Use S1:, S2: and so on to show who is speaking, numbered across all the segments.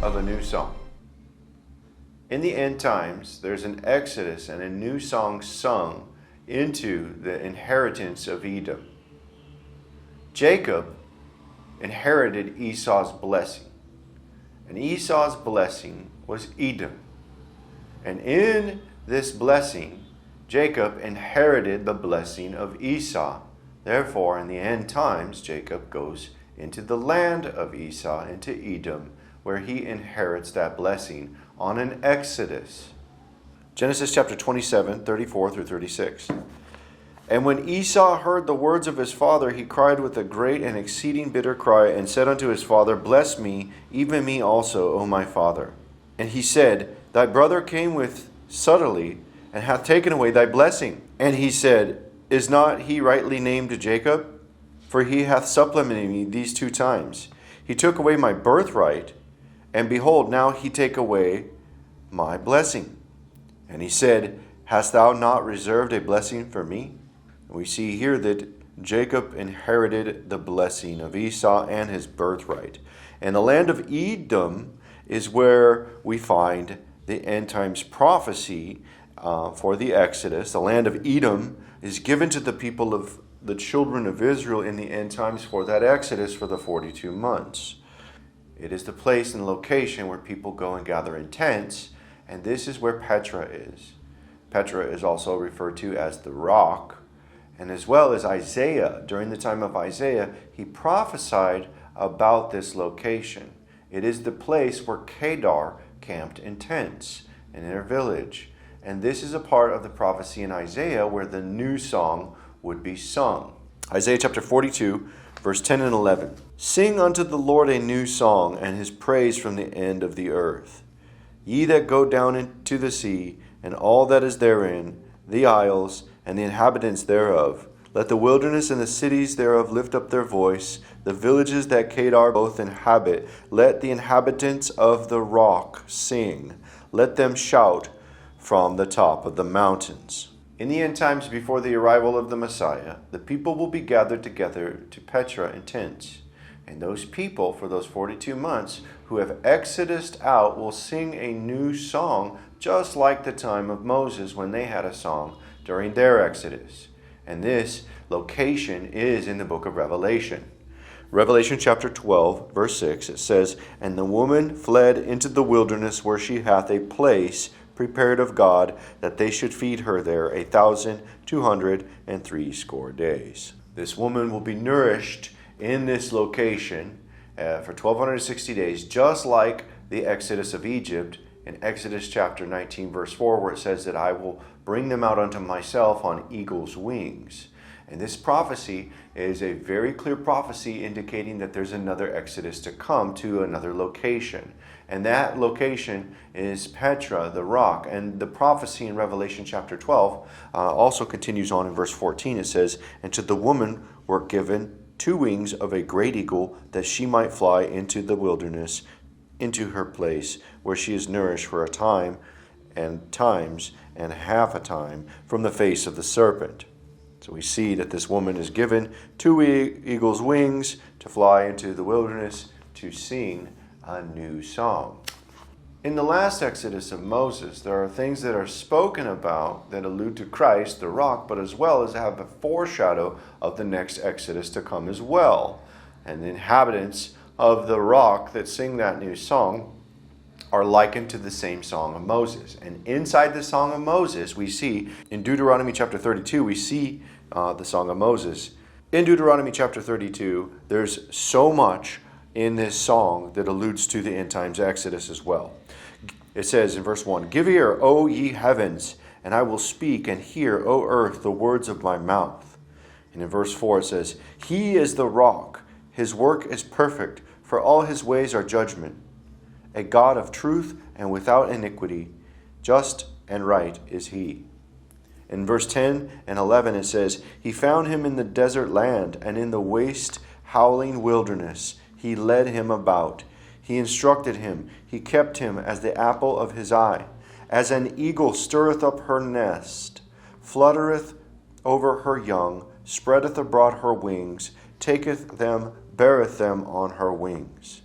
S1: of a new song. In the end times, there's an exodus and a new song sung into the inheritance of Edom. Jacob inherited Esau's blessing, and Esau's blessing was Edom. And in this blessing, Jacob inherited the blessing of Esau. Therefore, in the end times, Jacob goes into the land of Esau, into Edom, where he inherits that blessing on an exodus. Genesis chapter 27, 34 through 36. And when Esau heard the words of his father, he cried with a great and exceeding bitter cry, and said unto his father, Bless me, even me also, O my father. And he said, Thy brother came with subtlety, and hath taken away thy blessing. And he said, Is not he rightly named Jacob? For he hath supplemented me these 2 times. He took away my birthright, and behold, now he take away my blessing. And he said, Hast thou not reserved a blessing for me? We see here that Jacob inherited the blessing of Esau and his birthright. And the land of Edom is where we find the end times prophecy for the Exodus. The land of Edom is given to the people of the children of Israel in the end times for that Exodus for the 42 months. It is the place and location where people go and gather in tents, and this is where Petra is. Petra is also referred to as the rock. And as well as Isaiah, during the time of Isaiah, he prophesied about this location. It is the place where Kedar camped in tents in their village. And this is a part of the prophecy in Isaiah where the new song would be sung. Isaiah chapter 42, verse 10 and 11. Sing unto the Lord a new song, and his praise from the end of the earth. Ye that go down into the sea, and all that is therein, the isles, and the inhabitants thereof. Let the wilderness and the cities thereof lift up their voice, the villages that Kedar both inhabit. Let the inhabitants of the rock sing. Let them shout from the top of the mountains. In the end times before the arrival of the Messiah, the people will be gathered together to Petra in tents. And those people, for those 42 months, who have exodused out, will sing a new song, just like the time of Moses when they had a song during their exodus. And this location is in the book of Revelation. Revelation chapter 12, verse 6, it says, And the woman fled into the wilderness where she hath a place prepared of God, that they should feed her there 1,260 days. This woman will be nourished in this location for 1,260 days, just like the Exodus of Egypt in Exodus chapter 19, verse 4, where it says that I will bring them out unto myself on eagle's wings. And this prophecy is a very clear prophecy indicating that there's another Exodus to come to another location. And that location is Petra, the rock. And the prophecy in Revelation chapter 12 also continues on in verse 14. It says, And to the woman were given 2 wings of a great eagle, that she might fly into the wilderness, into her place, where she is nourished for a time and times and half a time from the face of the serpent. So we see that this woman is given 2 eagle's wings to fly into the wilderness to sing a new song. In the last Exodus of Moses, there are things that are spoken about that allude to Christ, the rock, but as well as have a foreshadow of the next Exodus to come as well. And the inhabitants of the rock that sing that new song are likened to the same song of Moses. And inside the song of Moses, we see, in Deuteronomy chapter 32, we see the song of Moses. In Deuteronomy chapter 32, there's so much in this song that alludes to the end times Exodus as well. It says in verse 1, Give ear, O ye heavens, and I will speak, and hear, O earth, the words of my mouth. And in verse 4 it says, He is the rock, his work is perfect, for all his ways are judgment. A God of truth and without iniquity, just and right is he. In verse 10 and 11 it says, He found him in the desert land, and in the waste howling wilderness. He led him about. He instructed him. He kept him as the apple of his eye. As an eagle stirreth up her nest, fluttereth over her young, spreadeth abroad her wings, taketh them, beareth them on her wings.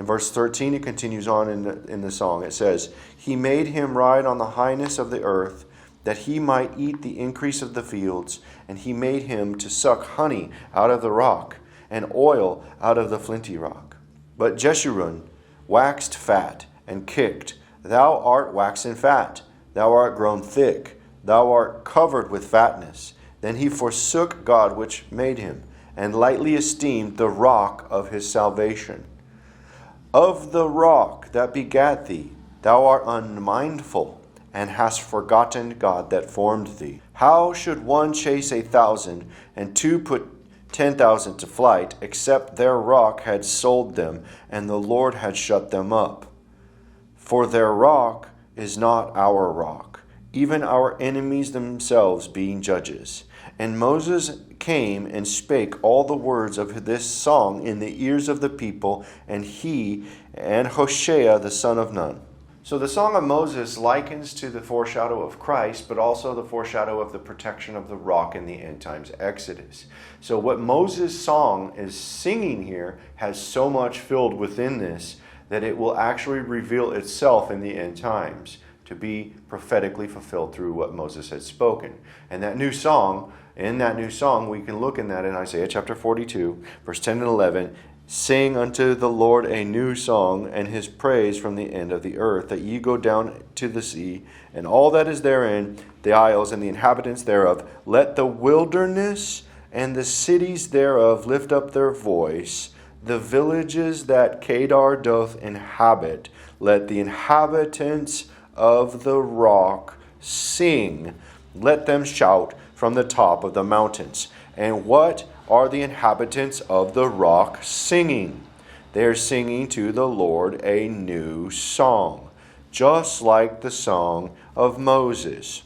S1: In verse 13, it continues on in the song. It says, He made him ride on the highness of the earth, that he might eat the increase of the fields, and he made him to suck honey out of the rock, and oil out of the flinty rock. But Jeshurun waxed fat, and kicked, Thou art waxen fat, thou art grown thick, thou art covered with fatness. Then he forsook God which made him, and lightly esteemed the rock of his salvation. Of the rock that begat thee, thou art unmindful, and hast forgotten God that formed thee. How should one chase 1,000, and two put 10,000 to flight, except their rock had sold them, and the Lord had shut them up? For their rock is not our rock, even our enemies themselves being judges. And Moses came and spake all the words of this song in the ears of the people, and he and Hoshea the son of Nun. So the Song of Moses likens to the foreshadow of Christ, but also the foreshadow of the protection of the rock in the end times Exodus. So what Moses' song is singing here has so much filled within this that it will actually reveal itself in the end times to be prophetically fulfilled through what Moses had spoken. And that new song, in that new song, we can look in that in Isaiah chapter 42, verse 10 and 11, Sing unto the Lord a new song, and his praise from the end of the earth, that ye go down to the sea, and all that is therein, the isles and the inhabitants thereof. Let the wilderness and the cities thereof lift up their voice, the villages that Kedar doth inhabit. Let the inhabitants of the rock sing. Let them shout from the top of the mountains. And what are the inhabitants of the rock singing? They're singing to the Lord a new song, just like the song of Moses.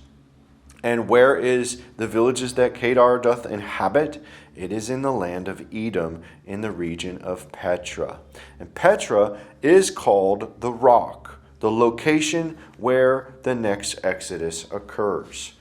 S1: And where is the villages that Kedar doth inhabit? It is in the land of Edom, in the region of Petra. And Petra is called the rock, the location where the next Exodus occurs.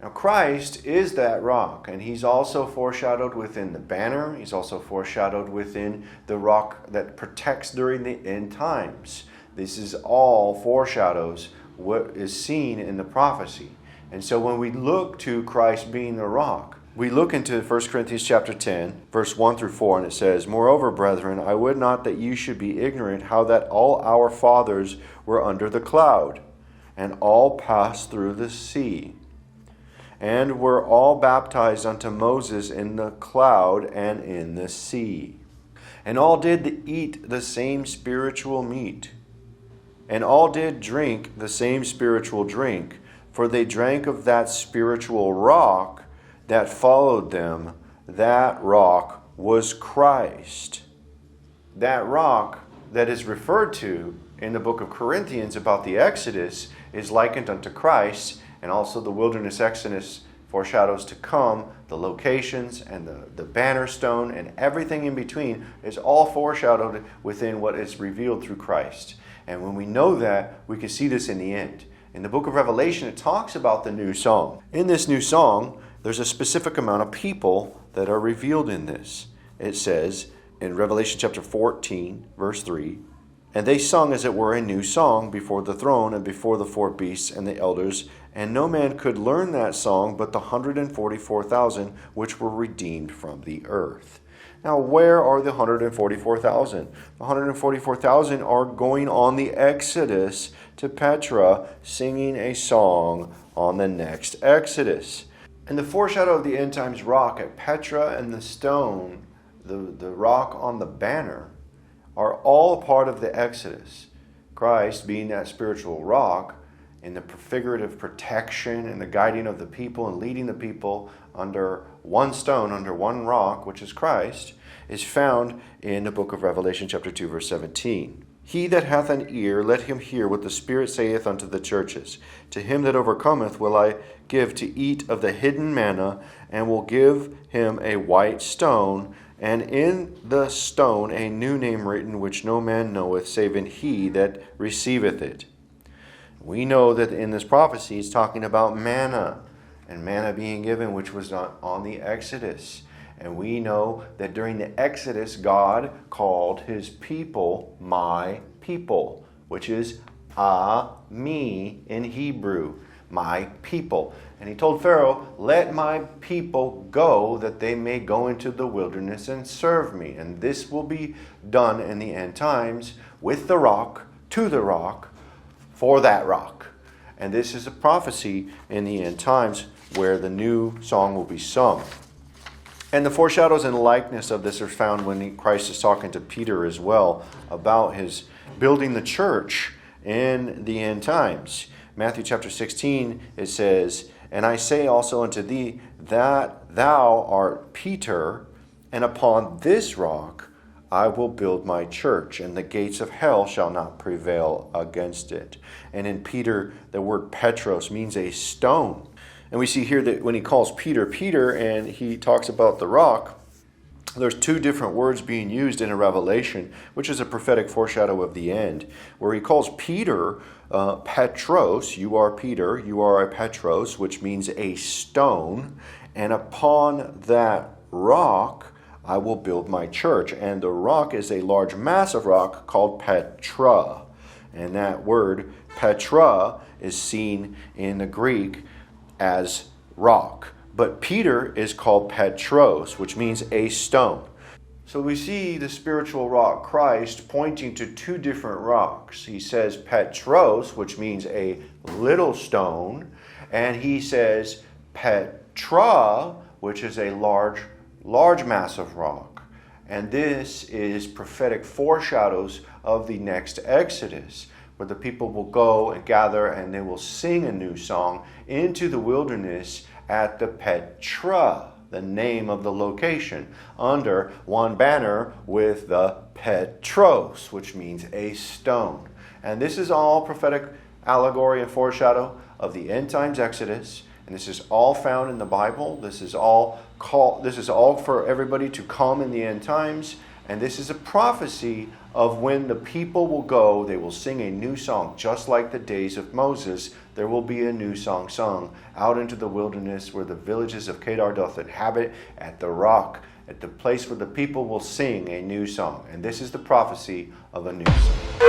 S1: Now Christ is that rock, and he's also foreshadowed within the banner. He's also foreshadowed within the rock that protects during the end times. This is all foreshadows what is seen in the prophecy. And so when we look to Christ being the rock, we look into 1 Corinthians chapter 10, verse 1 through 4, and it says, Moreover, brethren, I would not that you should be ignorant how that all our fathers were under the cloud, and all passed through the sea, and were all baptized unto Moses in the cloud and in the sea. And all did eat the same spiritual meat, and all did drink the same spiritual drink, for they drank of that spiritual rock that followed them. That rock was Christ. That rock that is referred to in the book of Corinthians about the Exodus is likened unto Christ, and also the wilderness Exodus foreshadows to come, the locations and the banner stone and everything in between is all foreshadowed within what is revealed through Christ. And when we know that, we can see this in the end. In the book of Revelation, it talks about the new song. In this new song, there's a specific amount of people that are revealed in this. It says in Revelation chapter 14, verse 3, And they sung as it were a new song before the throne and before the four beasts and the elders, and no man could learn that song but the 144,000 which were redeemed from the earth. Now, where are the 144,000? The 144,000 are going on the Exodus to Petra, singing a song on the next Exodus. And the foreshadow of the end times rock at Petra and the stone, the rock on the banner, are all part of the Exodus. Christ being that spiritual rock in the figurative protection and the guiding of the people and leading the people under one stone, under one rock, which is Christ, is found in the book of Revelation chapter 2, verse 17. He that hath an ear, let him hear what the Spirit saith unto the churches. To him that overcometh will I give to eat of the hidden manna, and will give him a white stone, and in the stone a new name written, which no man knoweth, save in he that receiveth it. We know that in this prophecy he's talking about manna, and manna being given, which was on the Exodus. And we know that during the Exodus, God called his people my people, which is me in Hebrew, my people. And he told Pharaoh, let my people go that they may go into the wilderness and serve me. And this will be done in the end times with the rock, to the rock, for that rock. And this is a prophecy in the end times where the new song will be sung. And the foreshadows and likeness of this are found when Christ is talking to Peter as well about his building the church in the end times. Matthew chapter 16, it says, and I say also unto thee that thou art Peter, and upon this rock I will build my church, and the gates of hell shall not prevail against it. And in Peter, the word Petros means a stone. And we see here that when he calls Peter, Peter, and he talks about the rock, there's two different words being used in a Revelation, which is a prophetic foreshadow of the end, where he calls Peter Petros, you are Peter, you are a Petros, which means a stone, and upon that rock I will build my church. And the rock is a large mass of rock called Petra. And that word Petra is seen in the Greek as rock. But Peter is called Petros, which means a stone. So we see the spiritual rock, Christ, pointing to two different rocks. He says Petros, which means a little stone, and he says Petra, which is a large mass of rock. And this is prophetic foreshadows of the next Exodus, where the people will go and gather and they will sing a new song into the wilderness at the Petra, the name of the location, under one banner with the Petros, which means a stone. And this is all prophetic allegory and foreshadow of the end times Exodus. And this is all found in the Bible. This is all for everybody to come in the end times. And this is a prophecy of when the people will go, they will sing a new song. Just like the days of Moses, there will be a new song sung out into the wilderness where the villages of Kedar doth inhabit, at the rock, at the place where the people will sing a new song. And this is the prophecy of a new song.